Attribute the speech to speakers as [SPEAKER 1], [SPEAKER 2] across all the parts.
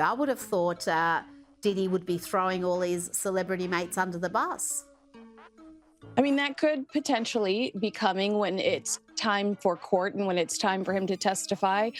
[SPEAKER 1] I would have thought Diddy would be throwing all his celebrity mates under the bus.
[SPEAKER 2] I mean, that could potentially be coming when it's time for court and when it's time for him to testify.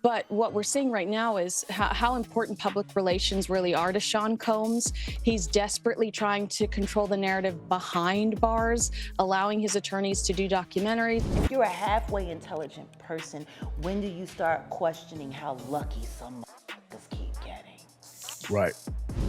[SPEAKER 2] But what we're seeing right now is how important public relations really are to Sean Combs. He's desperately trying to control the narrative behind bars, allowing his attorneys to do documentaries.
[SPEAKER 3] If you're a halfway intelligent person, when do you start questioning how lucky some motherfuckers keep getting?
[SPEAKER 4] Right.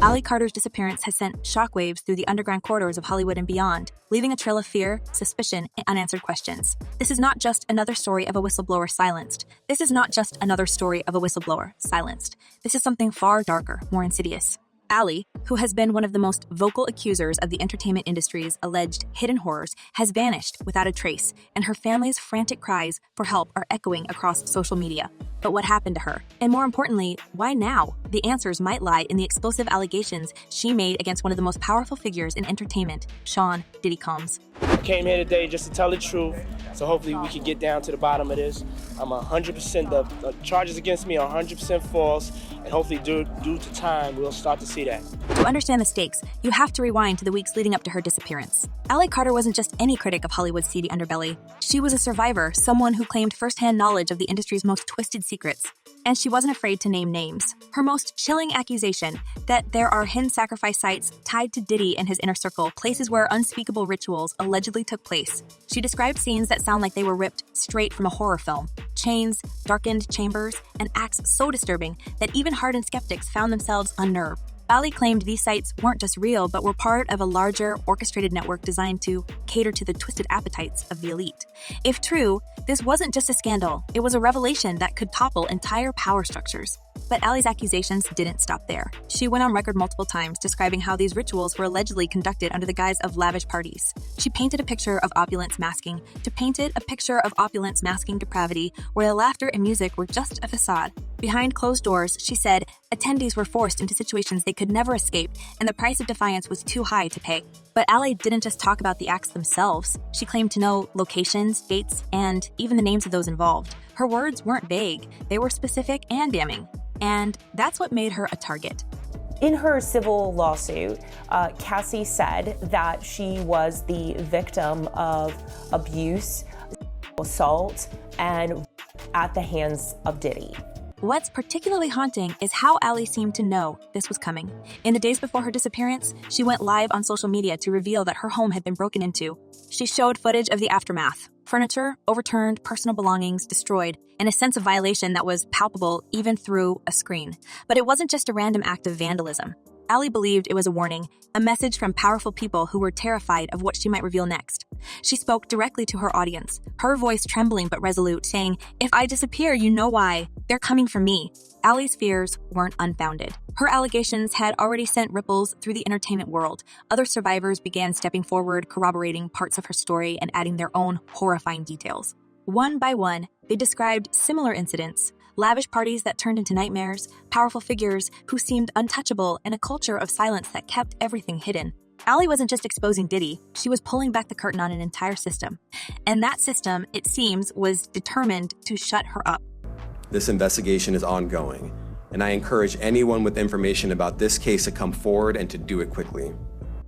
[SPEAKER 5] Ali Carter's disappearance has sent shockwaves through the underground corridors of Hollywood and beyond, leaving a trail of fear, suspicion, and unanswered questions. This is not just another story of a whistleblower silenced. This is not just another story of a whistleblower silenced. This is something far darker, more insidious. Ali, who has been one of the most vocal accusers of the entertainment industry's alleged hidden horrors, has vanished without a trace, and her family's frantic cries for help are echoing across social media. But what happened to her? And more importantly, why now? The answers might lie in the explosive allegations she made against one of the most powerful figures in entertainment, Sean "Diddy" Combs.
[SPEAKER 6] I came here today just to tell the truth, so hopefully we can get down to the bottom of this. I'm 100%, the charges against me are 100% false, and hopefully due to time, we'll start to see that.
[SPEAKER 5] To understand the stakes, you have to rewind to the weeks leading up to her disappearance. Ali Carter wasn't just any critic of Hollywood's seedy underbelly. She was a survivor, someone who claimed firsthand knowledge of the industry's most twisted secrets. And she wasn't afraid to name names. Her most chilling accusation, that there are hidden sacrifice sites tied to Diddy and his inner circle, places where unspeakable rituals allegedly took place. She described scenes that sound like they were ripped straight from a horror film. Chains, darkened chambers, and acts so disturbing that even hardened skeptics found themselves unnerved. Ali claimed these sites weren't just real, but were part of a larger, orchestrated network designed to cater to the twisted appetites of the elite. If true, this wasn't just a scandal, it was a revelation that could topple entire power structures. But Ali's accusations didn't stop there. She went on record multiple times describing how these rituals were allegedly conducted under the guise of lavish parties. She painted a picture of opulence masking depravity, where the laughter and music were just a facade. Behind closed doors, she said, attendees were forced into situations they could never escape, and the price of defiance was too high to pay. But Ali didn't just talk about the acts themselves. She claimed to know locations, dates, and even the names of those involved. Her words weren't vague, they were specific and damning. And that's what made her a target.
[SPEAKER 7] In her civil lawsuit, Cassie said that she was the victim of abuse, assault, and at the hands of Diddy.
[SPEAKER 5] What's particularly haunting is how Ali seemed to know this was coming. In the days before her disappearance, she went live on social media to reveal that her home had been broken into. She showed footage of the aftermath. Furniture overturned, personal belongings destroyed, and a sense of violation that was palpable even through a screen. But it wasn't just a random act of vandalism. Ali believed it was a warning, a message from powerful people who were terrified of what she might reveal next. She spoke directly to her audience, her voice trembling but resolute, saying, "If I disappear, you know why. They're coming for me." Ali's fears weren't unfounded. Her allegations had already sent ripples through the entertainment world. Other survivors began stepping forward, corroborating parts of her story and adding their own horrifying details. One by one, they described similar incidents: lavish parties that turned into nightmares, powerful figures who seemed untouchable, and a culture of silence that kept everything hidden. Ali wasn't just exposing Diddy, she was pulling back the curtain on an entire system. And that system, it seems, was determined to shut her up.
[SPEAKER 8] This investigation is ongoing, and I encourage anyone with information about this case to come forward and to do it quickly.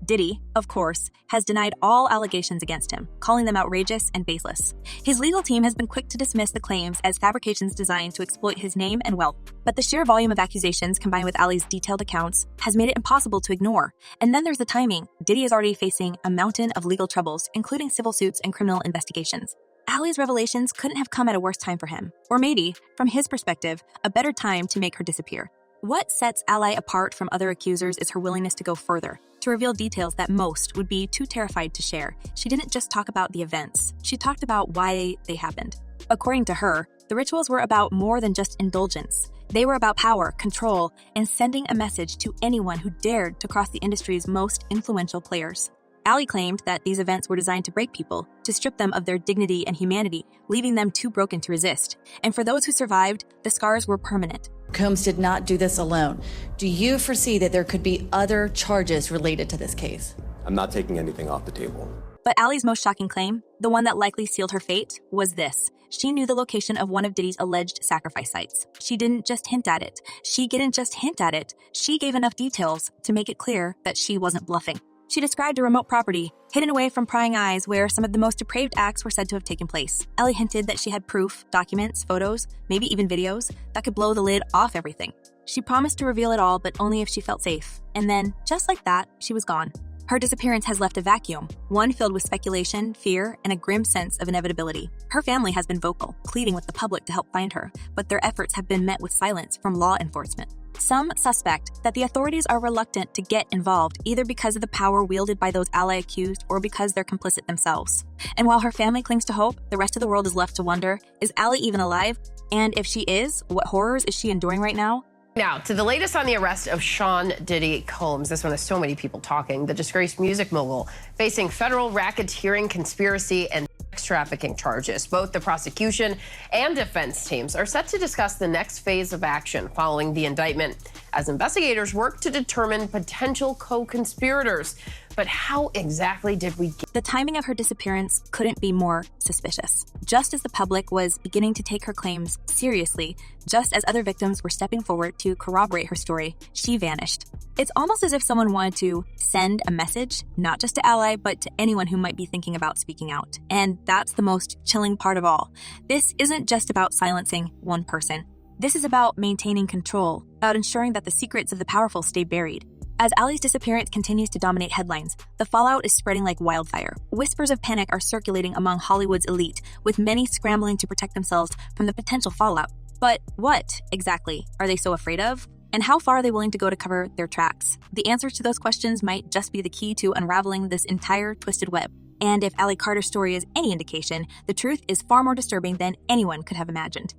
[SPEAKER 5] Diddy, of course, has denied all allegations against him, calling them outrageous and baseless. His legal team has been quick to dismiss the claims as fabrications designed to exploit his name and wealth. But the sheer volume of accusations combined with Ali's detailed accounts has made it impossible to ignore. And then there's the timing. Diddy is already facing a mountain of legal troubles, including civil suits and criminal investigations. Ali's revelations couldn't have come at a worse time for him. Or maybe, from his perspective, a better time to make her disappear. What sets Ali apart from other accusers is her willingness to go further, to reveal details that most would be too terrified to share. She didn't just talk about the events, she talked about why they happened. According to her, the rituals were about more than just indulgence. They were about power, control, and sending a message to anyone who dared to cross the industry's most influential players. Ali claimed that these events were designed to break people, to strip them of their dignity and humanity, leaving them too broken to resist. And for those who survived, the scars were permanent.
[SPEAKER 9] Combs did not do this alone. Do you foresee that there could be other charges related to this case?
[SPEAKER 8] I'm not taking anything off the table.
[SPEAKER 5] But Ali's most shocking claim, the one that likely sealed her fate, was this. She knew the location of one of Diddy's alleged sacrifice sites. She didn't just hint at it. She gave enough details to make it clear that she wasn't bluffing. She described a remote property, hidden away from prying eyes, where some of the most depraved acts were said to have taken place. Ali hinted that she had proof, documents, photos, maybe even videos, that could blow the lid off everything. She promised to reveal it all, but only if she felt safe. And then, just like that, she was gone. Her disappearance has left a vacuum, one filled with speculation, fear, and a grim sense of inevitability. Her family has been vocal, pleading with the public to help find her, but their efforts have been met with silence from law enforcement. Some suspect that the authorities are reluctant to get involved, either because of the power wielded by those Ali accused or because they're complicit themselves. And while her family clings to hope, the rest of the world is left to wonder, is Ali even alive? And if she is, what horrors is she enduring right now?
[SPEAKER 4] Now, to the latest on the arrest of Sean Diddy Combs. This one has so many people talking. The disgraced music mogul facing federal racketeering, conspiracy, and sex trafficking charges. Both the prosecution and defense teams are set to discuss the next phase of action following the indictment as investigators work to determine potential co-conspirators. But how exactly did we get?
[SPEAKER 5] The timing of her disappearance couldn't be more suspicious. Just as the public was beginning to take her claims seriously, just as other victims were stepping forward to corroborate her story, she vanished. It's almost as if someone wanted to send a message, not just to Ali, but to anyone who might be thinking about speaking out. And that's the most chilling part of all. This isn't just about silencing one person. This is about maintaining control, about ensuring that the secrets of the powerful stay buried. As Ali's disappearance continues to dominate headlines, the fallout is spreading like wildfire. Whispers of panic are circulating among Hollywood's elite, with many scrambling to protect themselves from the potential fallout. But what, exactly, are they so afraid of? And how far are they willing to go to cover their tracks? The answers to those questions might just be the key to unraveling this entire twisted web. And if Ali Carter's story is any indication, the truth is far more disturbing than anyone could have imagined.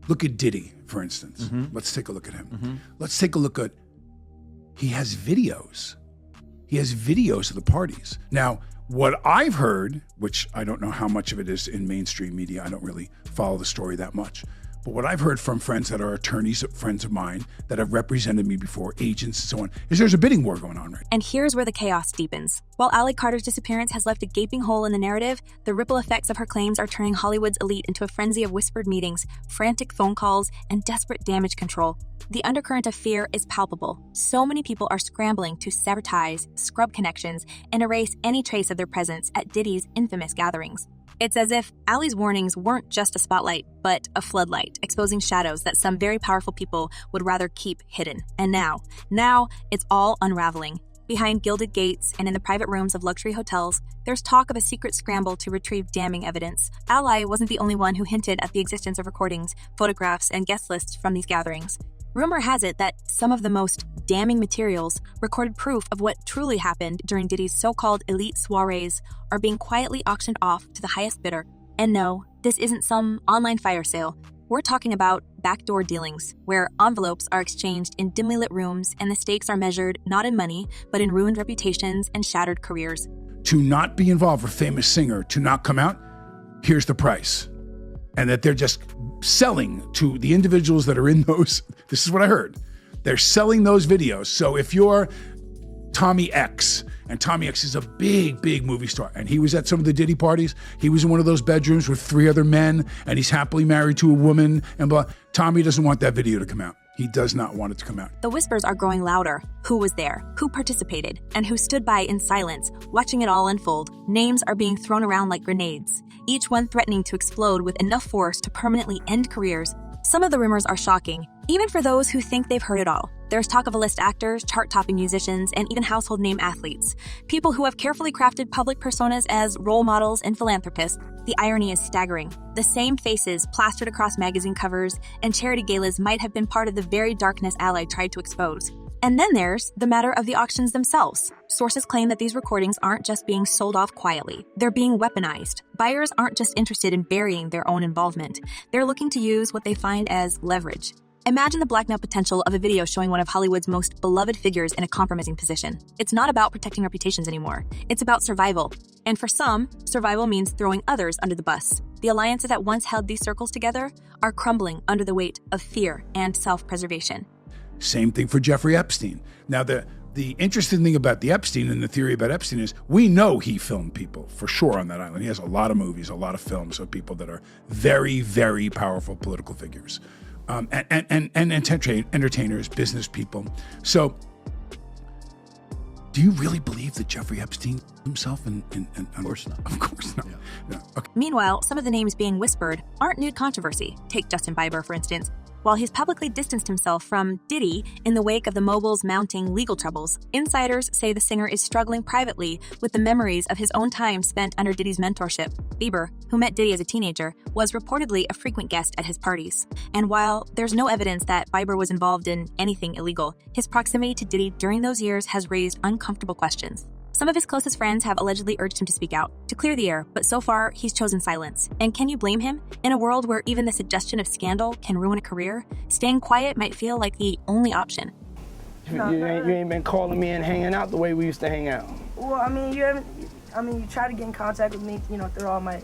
[SPEAKER 10] Look at Diddy, for instance. Let's take a look at him. Let's take a look at, he has videos. He has videos of the parties. Now, what I've heard, which I don't know how much of it is in mainstream media, I don't really follow the story that much, but what I've heard from friends that are attorneys, friends of mine that have represented me before, agents and so on, is there's a bidding war going on right now.
[SPEAKER 5] And here's where the chaos deepens. While Ali Carter's disappearance has left a gaping hole in the narrative, the ripple effects of her claims are turning Hollywood's elite into a frenzy of whispered meetings, frantic phone calls, and desperate damage control. The undercurrent of fear is palpable. So many people are scrambling to sabotage, scrub connections, and erase any trace of their presence at Diddy's infamous gatherings. It's as if Ali's warnings weren't just a spotlight, but a floodlight, exposing shadows that some very powerful people would rather keep hidden. And now, it's all unraveling. Behind gilded gates and in the private rooms of luxury hotels, there's talk of a secret scramble to retrieve damning evidence. Ali wasn't the only one who hinted at the existence of recordings, photographs, and guest lists from these gatherings. Rumor has it that some of the most damning materials, recorded proof of what truly happened during Diddy's so-called elite soirees, are being quietly auctioned off to the highest bidder. And no, this isn't some online fire sale. We're talking about backdoor dealings, where envelopes are exchanged in dimly lit rooms and the stakes are measured not in money, but in ruined reputations and shattered careers.
[SPEAKER 10] To not be involved with a famous singer, to not come out, here's the price. And that they're just selling to the individuals that are in those, this is what I heard, they're selling those videos. So if you're Tommy X, and Tommy X is a big movie star, and he was at some of the Diddy parties, he was in one of those bedrooms with 3 other men, and he's happily married to a woman, and blah. Tommy doesn't want that video to come out. He does not want it to come out.
[SPEAKER 5] The whispers are growing louder. Who was there? Who participated? And who stood by in silence, watching it all unfold? Names are being thrown around like grenades, each one threatening to explode with enough force to permanently end careers. Some of the rumors are shocking, even for those who think they've heard it all. There's talk of A-list actors, chart-topping musicians, and even household name athletes. People who have carefully crafted public personas as role models and philanthropists. The irony is staggering. The same faces plastered across magazine covers and charity galas might have been part of the very darkness Ali tried to expose. And then there's the matter of the auctions themselves. Sources claim that these recordings aren't just being sold off quietly. They're being weaponized. Buyers aren't just interested in burying their own involvement. They're looking to use what they find as leverage. Imagine the blackmail potential of a video showing one of Hollywood's most beloved figures in a compromising position. It's not about protecting reputations anymore. It's about survival. And for some, survival means throwing others under the bus. The alliances that once held these circles together are crumbling under the weight of fear and self-preservation.
[SPEAKER 10] Same thing for Jeffrey Epstein. Now, The interesting thing about the Epstein and the theory about Epstein is we know he filmed people for sure on that island. He has a lot of movies, a lot of films of people that are very, very powerful political figures, and entertainers, business people. So do you really believe that Jeffrey Epstein himself? Of
[SPEAKER 11] course not.
[SPEAKER 10] Of course not.
[SPEAKER 11] Yeah.
[SPEAKER 10] No. Okay.
[SPEAKER 5] Meanwhile, some of the names being whispered aren't new controversy. Take Justin Bieber, for instance. While he's publicly distanced himself from Diddy in the wake of the mogul's mounting legal troubles, insiders say the singer is struggling privately with the memories of his own time spent under Diddy's mentorship. Bieber, who met Diddy as a teenager, was reportedly a frequent guest at his parties. And while there's no evidence that Bieber was involved in anything illegal, his proximity to Diddy during those years has raised uncomfortable questions. Some of his closest friends have allegedly urged him to speak out, to clear the air, but so far, he's chosen silence. And can you blame him? In a world where even the suggestion of scandal can ruin a career, staying quiet might feel like the only option.
[SPEAKER 6] You ain't been calling me and hanging out the way we used to hang out.
[SPEAKER 12] Well, I mean, you try to get in contact with me, through all my,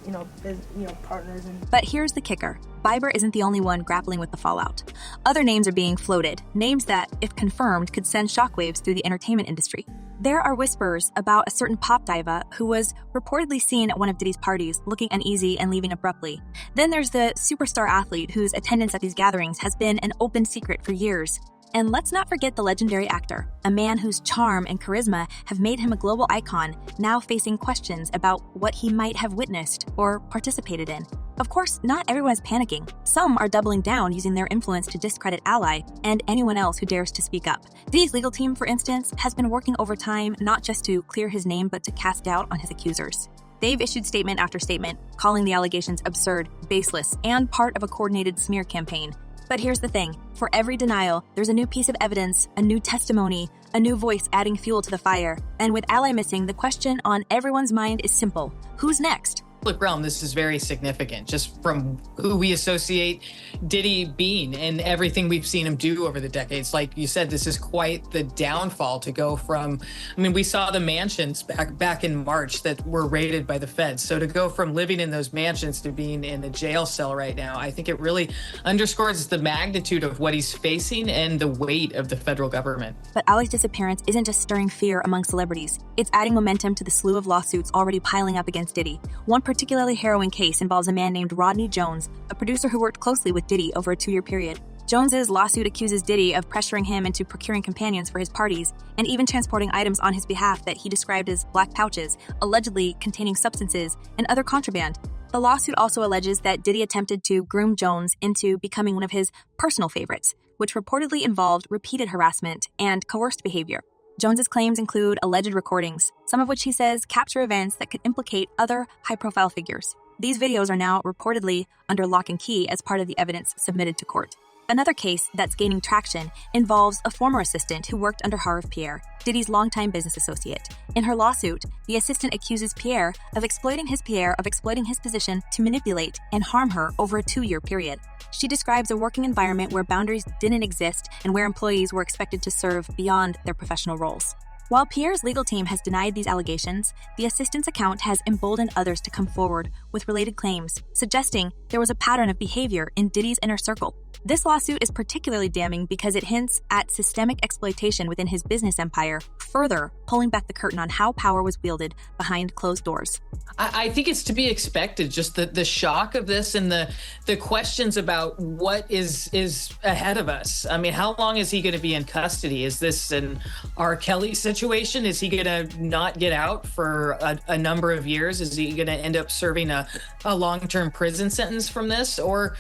[SPEAKER 12] partners.
[SPEAKER 5] But here's the kicker. Bieber isn't the only one grappling with the fallout. Other names are being floated, names that, if confirmed, could send shockwaves through the entertainment industry. There are whispers about a certain pop diva who was reportedly seen at one of Diddy's parties, looking uneasy and leaving abruptly. Then there's the superstar athlete whose attendance at these gatherings has been an open secret for years. And let's not forget the legendary actor, a man whose charm and charisma have made him a global icon, now facing questions about what he might have witnessed or participated in. Of course, not everyone is panicking. Some are doubling down, using their influence to discredit Ali and anyone else who dares to speak up. Diddy's legal team, for instance, has been working overtime not just to clear his name, but to cast doubt on his accusers. They've issued statement after statement, calling the allegations absurd, baseless, and part of a coordinated smear campaign. But here's the thing. For every denial, there's a new piece of evidence, a new testimony, a new voice adding fuel to the fire. And with Ali missing, the question on everyone's mind is simple. Who's next?
[SPEAKER 13] Public realm, this is very significant, just from who we associate Diddy being and everything we've seen him do over the decades. Like you said, this is quite the downfall to go from, we saw the mansions back in March that were raided by the feds. So to go from living in those mansions to being in a jail cell right now, I think it really underscores the magnitude of what he's facing and the weight of the federal government.
[SPEAKER 5] But Ali's disappearance isn't just stirring fear among celebrities. It's adding momentum to the slew of lawsuits already piling up against Diddy. One particularly harrowing case involves a man named Rodney Jones, a producer who worked closely with Diddy over a 2-year period. Jones's lawsuit accuses Diddy of pressuring him into procuring companions for his parties and even transporting items on his behalf that he described as black pouches, allegedly containing substances and other contraband. The lawsuit also alleges that Diddy attempted to groom Jones into becoming one of his personal favorites, which reportedly involved repeated harassment and coerced behavior. Jones's claims include alleged recordings, some of which he says capture events that could implicate other high-profile figures. These videos are now reportedly under lock and key as part of the evidence submitted to court. Another case that's gaining traction involves a former assistant who worked under Harv Pierre, Diddy's longtime business associate. In her lawsuit, the assistant accuses Pierre of exploiting his position to manipulate and harm her over a 2-year period. She describes a working environment where boundaries didn't exist and where employees were expected to serve beyond their professional roles. While Pierre's legal team has denied these allegations, the assistant's account has emboldened others to come forward with related claims, suggesting there was a pattern of behavior in Diddy's inner circle. This lawsuit is particularly damning because it hints at systemic exploitation within his business empire, further pulling back the curtain on how power was wielded behind closed doors.
[SPEAKER 13] I think it's to be expected, just the shock of this and the questions about what is ahead of us. How long is he going to be in custody? Is this an R. Kelly situation? Is he going to not get out for a number of years? Is he going to end up serving a long-term prison sentence from this? Or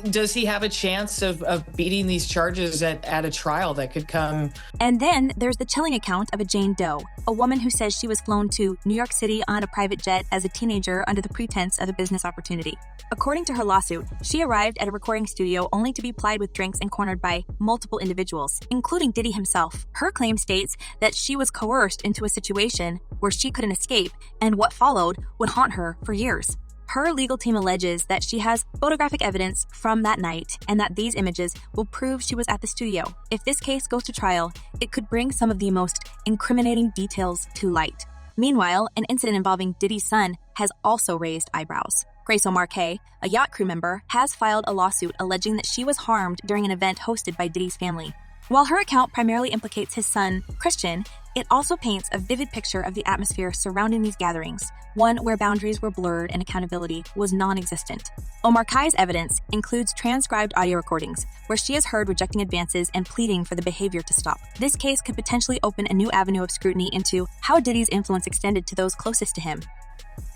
[SPEAKER 13] does he have a chance of beating these charges at a trial that could come?
[SPEAKER 5] And then there's the chilling account of a Jane Doe, a woman who says she was flown to New York City on a private jet as a teenager under the pretense of a business opportunity. According to her lawsuit, she arrived at a recording studio only to be plied with drinks and cornered by multiple individuals, including Diddy himself. Her claim states that she was coerced into a situation where she couldn't escape, and what followed would haunt her for years. Her legal team alleges that she has photographic evidence from that night and that these images will prove she was at the studio. If this case goes to trial, it could bring some of the most incriminating details to light. Meanwhile, an incident involving Diddy's son has also raised eyebrows. Grace O'Marquez, a yacht crew member, has filed a lawsuit alleging that she was harmed during an event hosted by Diddy's family. While her account primarily implicates his son, Christian, it also paints a vivid picture of the atmosphere surrounding these gatherings, one where boundaries were blurred and accountability was non-existent. Omar Kai's evidence includes transcribed audio recordings, where she is heard rejecting advances and pleading for the behavior to stop. This case could potentially open a new avenue of scrutiny into how Diddy's influence extended to those closest to him.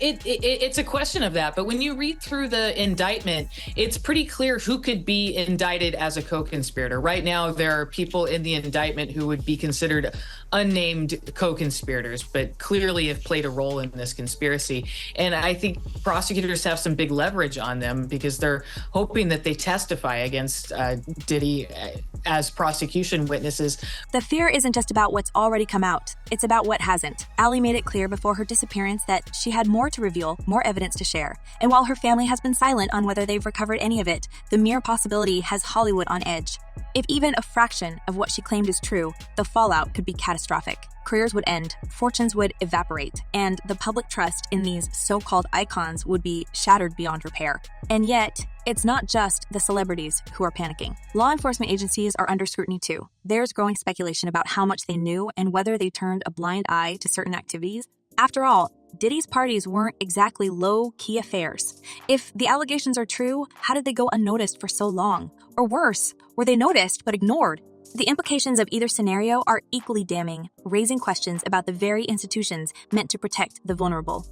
[SPEAKER 13] It's a question of that, but when you read through the indictment, it's pretty clear who could be indicted as a co-conspirator. Right now, there are people in the indictment who would be considered unnamed co-conspirators, but clearly have played a role in this conspiracy. And I think prosecutors have some big leverage on them because they're hoping that they testify against Diddy as prosecution witnesses.
[SPEAKER 5] The fear isn't just about what's already come out, it's about what hasn't. Ali made it clear before her disappearance that she had more to reveal, more evidence to share. And while her family has been silent on whether they've recovered any of it, the mere possibility has Hollywood on edge. If even a fraction of what she claimed is true, the fallout could be catastrophic. Careers would end, fortunes would evaporate, and the public trust in these so-called icons would be shattered beyond repair. And yet, it's not just the celebrities who are panicking. Law enforcement agencies are under scrutiny too. There's growing speculation about how much they knew and whether they turned a blind eye to certain activities. After all, Diddy's parties weren't exactly low-key affairs. If the allegations are true, how did they go unnoticed for so long? Or worse, were they noticed but ignored? The implications of either scenario are equally damning, raising questions about the very institutions meant to protect the vulnerable.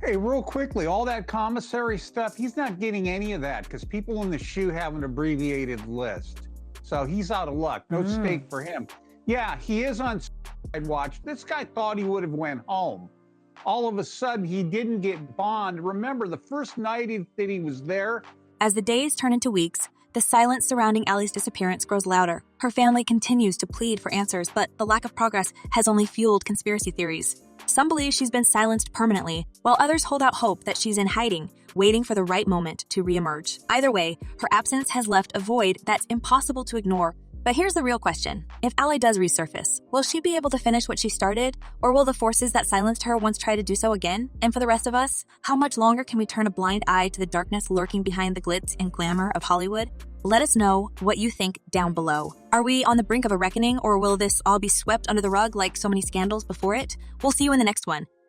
[SPEAKER 11] Hey, real quickly, all that commissary stuff, he's not getting any of that because people in the SHU have an abbreviated list. So he's out of luck. No stake for him. Yeah, he is on watch. This guy thought he would have went home. All of a sudden, he didn't get bond. Remember, the first night that he was there.
[SPEAKER 5] As the days turn into weeks, the silence surrounding Ali's disappearance grows louder. Her family continues to plead for answers, but the lack of progress has only fueled conspiracy theories. Some believe she's been silenced permanently, while others hold out hope that she's in hiding, waiting for the right moment to reemerge. Either way, her absence has left a void that's impossible to ignore. But here's the real question. If Ali does resurface, will she be able to finish what she started? Or will the forces that silenced her once try to do so again? And for the rest of us, how much longer can we turn a blind eye to the darkness lurking behind the glitz and glamour of Hollywood? Let us know what you think down below. Are we on the brink of a reckoning, or will this all be swept under the rug like so many scandals before it? We'll see you in the next one.